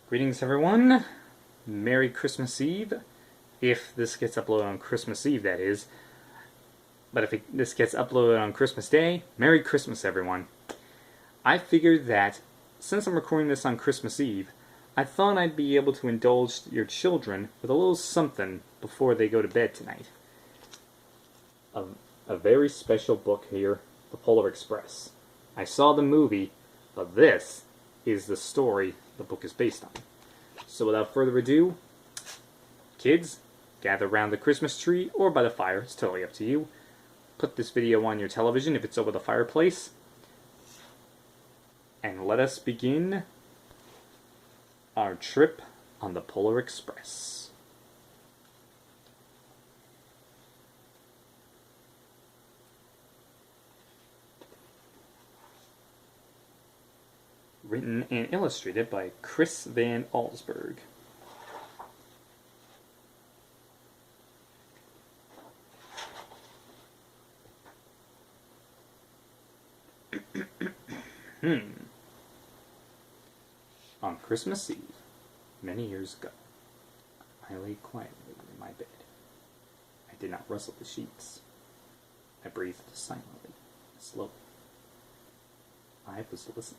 Greetings, everyone. Merry Christmas Eve. If this gets uploaded on Christmas Eve, that is. But if this gets uploaded on Christmas Day, Merry Christmas, everyone. I figured that since I'm recording this on Christmas Eve, I thought I'd be able to indulge your children with a little something before they go to bed tonight. A very special book here, The Polar Express. I saw the movie, but this is the story the book is based on. So without further ado, kids, gather around the Christmas tree or by the fire, it's totally up to you. Put this video on your television if it's over the fireplace. And let us begin our trip on the Polar Express. Written and illustrated by Chris Van Allsburg. On Christmas Eve, many years ago, I lay quietly in my bed. I did not rustle the sheets. I breathed silently, slowly. I was listening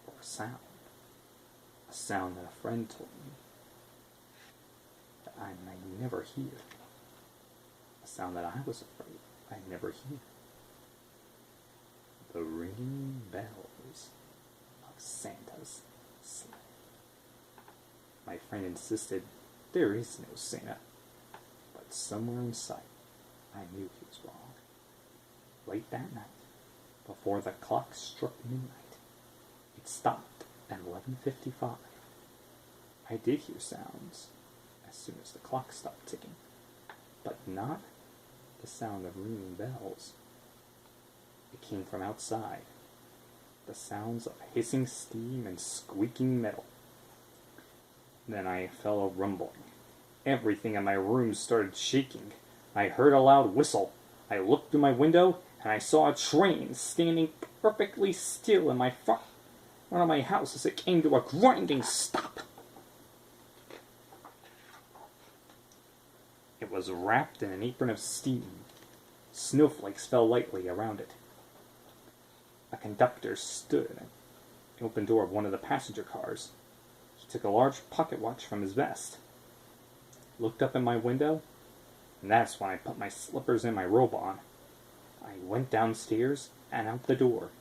for a sound that a friend told me that I might never hear, a sound that I was afraid I'd never hear. The ringing bells of Santa's sleigh. My friend insisted there is no Santa, but somewhere in sight I knew he was wrong. Late that night, before the clock struck midnight, it stopped at 11:55. I did hear sounds as soon as the clock stopped ticking, but not the sound of ringing bells. It came from outside, the sounds of hissing steam and squeaking metal. Then I felt a rumbling. Everything in my room started shaking. I heard a loud whistle. I looked through my window, and I saw a train standing perfectly still in my front of my house as it came to a grinding stop. It was wrapped in an apron of steam. Snowflakes fell lightly around it. A conductor stood at the open door of one of the passenger cars. He took a large pocket watch from his vest, looked up at my window, and that's when I put my slippers and my robe on. I went downstairs and out the door.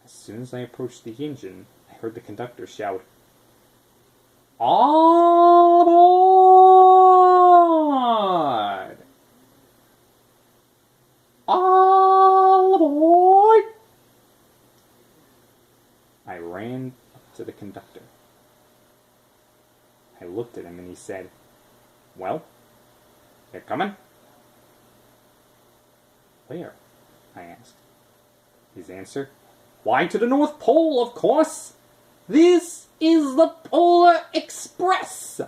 As soon as I approached the engine, I heard the conductor shout, "All aboard! All aboard!" I ran up to the conductor. I looked at him and he said, "Well, you're coming?" "Where?" I asked. His answer, "Why, to the North Pole, of course! This is the Polar Express!"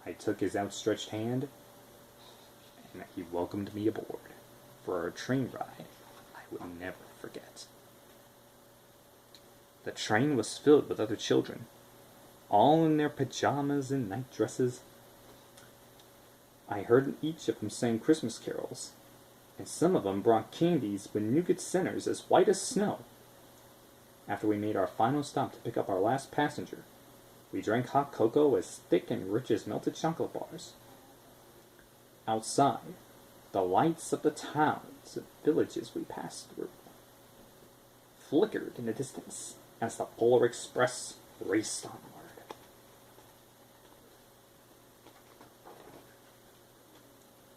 I took his outstretched hand, and he welcomed me aboard for a train ride I would never forget. The train was filled with other children, all in their pajamas and night dresses. I heard each of them sing Christmas carols, and some of them brought candies with nougat centers as white as snow. After we made our final stop to pick up our last passenger, we drank hot cocoa as thick and rich as melted chocolate bars. Outside, the lights of the towns and villages we passed through flickered in the distance as the Polar Express raced onward.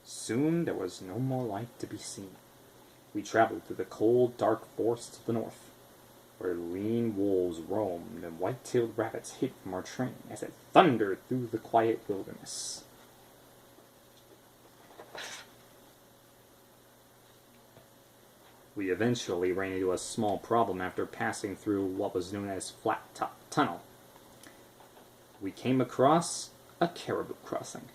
Soon there was no more light to be seen. We traveled through the cold, dark forests of the north, where lean wolves roamed and white-tailed rabbits hid from our train as it thundered through the quiet wilderness. We eventually ran into a small problem after passing through what was known as Flat Top Tunnel. We came across a caribou crossing.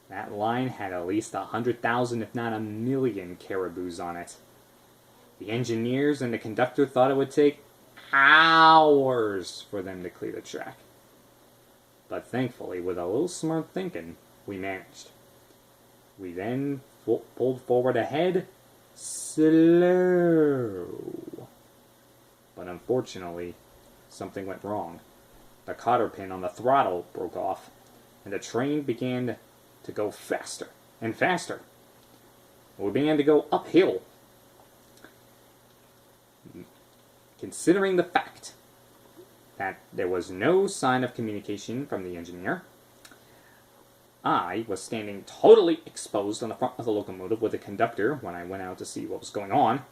That line had at least 100,000, if not 1,000,000 caribous on it. The engineers and the conductor thought it would take hours for them to clear the track. But thankfully, with a little smart thinking, we managed. We then pulled forward ahead, slow. But unfortunately, something went wrong. The cotter pin on the throttle broke off, and the train began to go faster and faster. We began to go uphill. Considering the fact that there was no sign of communication from the engineer, I was standing totally exposed on the front of the locomotive with the conductor when I went out to see what was going on.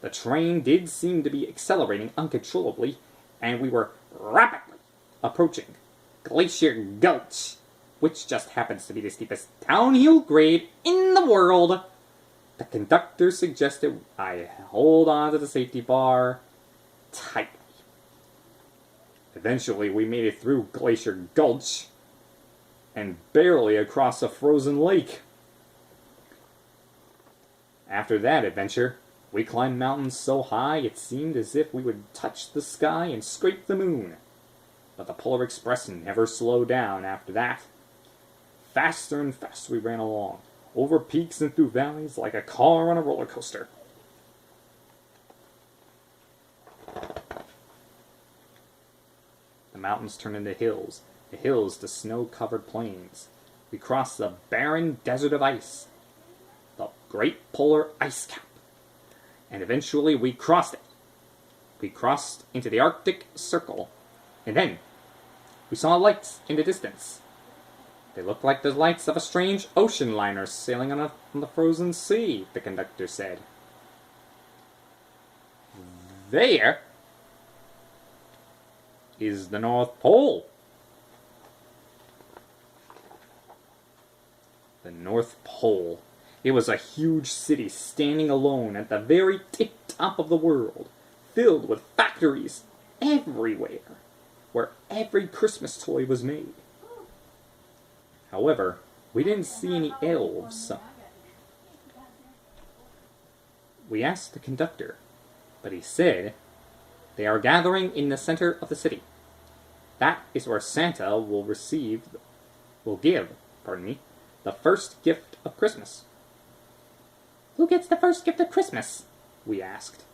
The train did seem to be accelerating uncontrollably, and we were rapidly approaching Glacier Gulch, which just happens to be the steepest downhill grade in the world. The conductor suggested I hold on to the safety bar tightly. Eventually, we made it through Glacier Gulch and barely across a frozen lake. After that adventure, we climbed mountains so high it seemed as if we would touch the sky and scrape the moon. But the Polar Express never slowed down after that. Faster and faster we ran along, over peaks and through valleys like a car on a roller coaster. The mountains turned into hills, the hills to snow-covered plains. We crossed the barren desert of ice, the Great Polar Ice Cap, and eventually we crossed it. We crossed into the Arctic Circle, and then we saw lights in the distance. They looked like the lights of a strange ocean liner sailing on the frozen sea, the conductor said. There is the North Pole. The North Pole. It was a huge city standing alone at the very tip-top of the world, filled with factories everywhere, where every Christmas toy was made. However, we didn't see any elves. We asked the conductor, but he said they are gathering in the center of the city. That is where Santa will give the first gift of Christmas. Who gets the first gift of Christmas? We asked.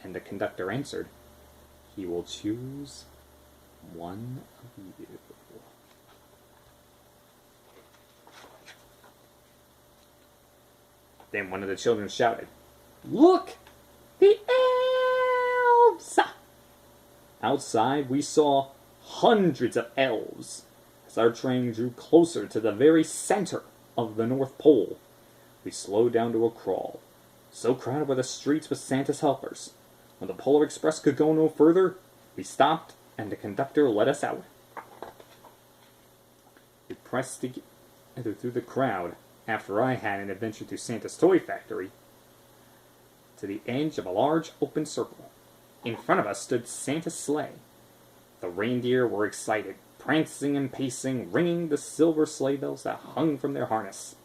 And the conductor answered, he will choose one of you. Then one of the children shouted, Look! The elves! Outside we saw hundreds of elves as our train drew closer to the very center of the North Pole. We slowed down to a crawl. So crowded were the streets with Santa's helpers. When the Polar Express could go no further, we stopped and the conductor let us out. We pressed together through the crowd after I had an adventure to Santa's toy factory to the edge of a large open circle. In front of us stood Santa's sleigh. The reindeer were excited, prancing and pacing, ringing the silver sleigh bells that hung from their harness.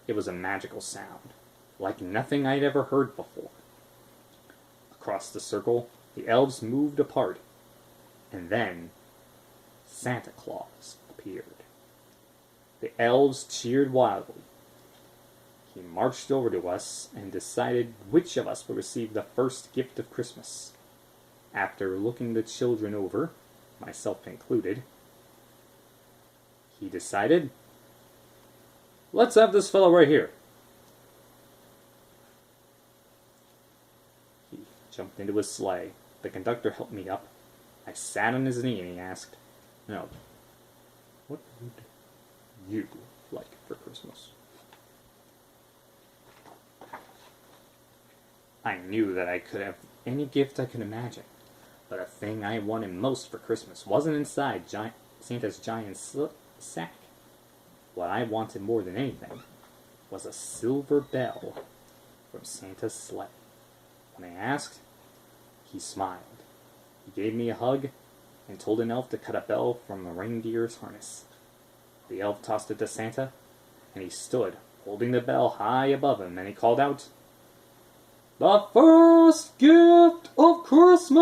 It was a magical sound, like nothing I'd ever heard before. Across the circle, the elves moved apart, and then Santa Claus appeared. The elves cheered wildly. He marched over to us and decided which of us would receive the first gift of Christmas. After looking the children over, myself included, he decided, let's have this fellow right here. He jumped into his sleigh. The conductor helped me up. I sat on his knee and he asked, now, what would you like for Christmas? I knew that I could have any gift I could imagine, but a thing I wanted most for Christmas wasn't inside Santa's giant sack. What I wanted more than anything was a silver bell from Santa's sleigh. When I asked, he smiled. He gave me a hug and told an elf to cut a bell from a reindeer's harness. The elf tossed it to Santa, and he stood, holding the bell high above him, and he called out, The first gift of Christmas!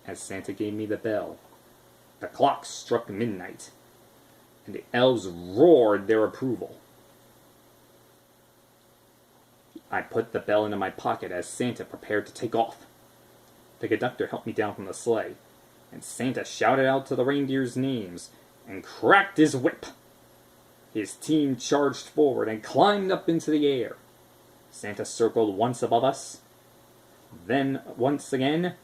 As Santa gave me the bell, the clock struck midnight, and the elves roared their approval. I put the bell into my pocket as Santa prepared to take off. The conductor helped me down from the sleigh, and Santa shouted out to the reindeers' names and cracked his whip. His team charged forward and climbed up into the air. Santa circled once above us, then once again,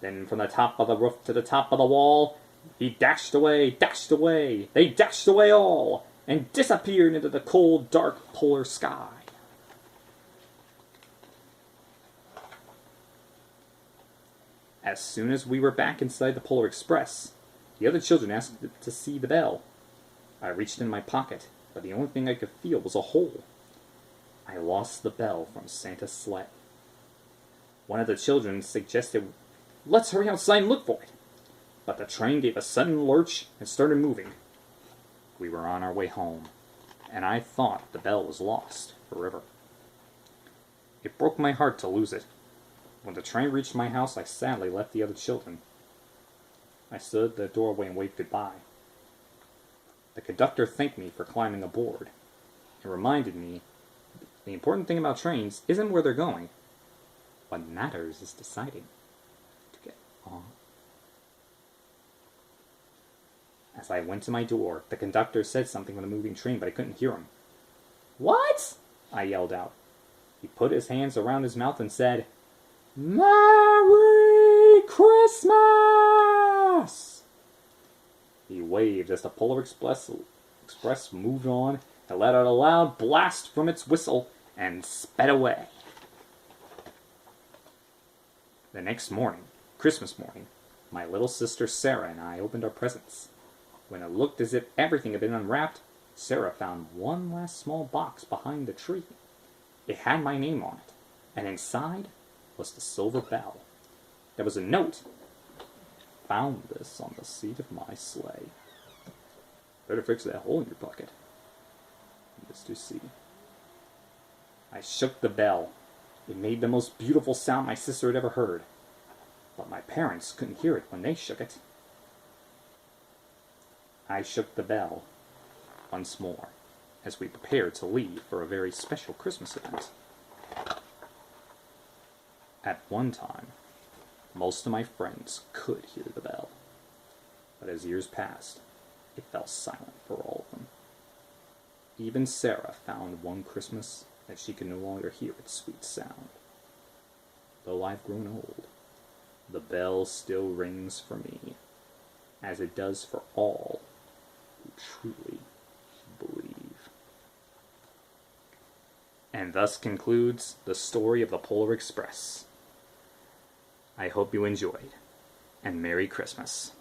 then from the top of the roof to the top of the wall, he dashed away, they dashed away all, and disappeared into the cold, dark polar sky. As soon as we were back inside the Polar Express, the other children asked to see the bell. I reached in my pocket, but the only thing I could feel was a hole. I lost the bell from Santa's sleigh. One of the children suggested, "Let's hurry outside and look for it." But the train gave a sudden lurch and started moving. We were on our way home, and I thought the bell was lost forever. It broke my heart to lose it. When the train reached my house, I sadly left the other children. I stood at the doorway and waved goodbye. The conductor thanked me for climbing aboard. It reminded me the important thing about trains isn't where they're going. What matters is deciding to get on. As I went to my door, the conductor said something on the moving train, but I couldn't hear him. "What?" I yelled out. He put his hands around his mouth and said, "Merry Christmas!" He waved as the Polar Express moved on and let out a loud blast from its whistle and sped away. The next morning, Christmas morning, my little sister Sarah and I opened our presents. When it looked as if everything had been unwrapped, Sarah found one last small box behind the tree. It had my name on it, and inside was the silver bell. There was a note. "Found this on the seat of my sleigh. Better fix that hole in your bucket, Mr. C." I shook the bell. It made the most beautiful sound my sister had ever heard. But my parents couldn't hear it when they shook it. I shook the bell once more as we prepared to leave for a very special Christmas event. At one time, most of my friends could hear the bell, but as years passed, it fell silent for all of them. Even Sarah found one Christmas that she could no longer hear its sweet sound. Though I've grown old, the bell still rings for me, as it does for all who truly believe. And thus concludes the story of the Polar Express. I hope you enjoyed, and Merry Christmas.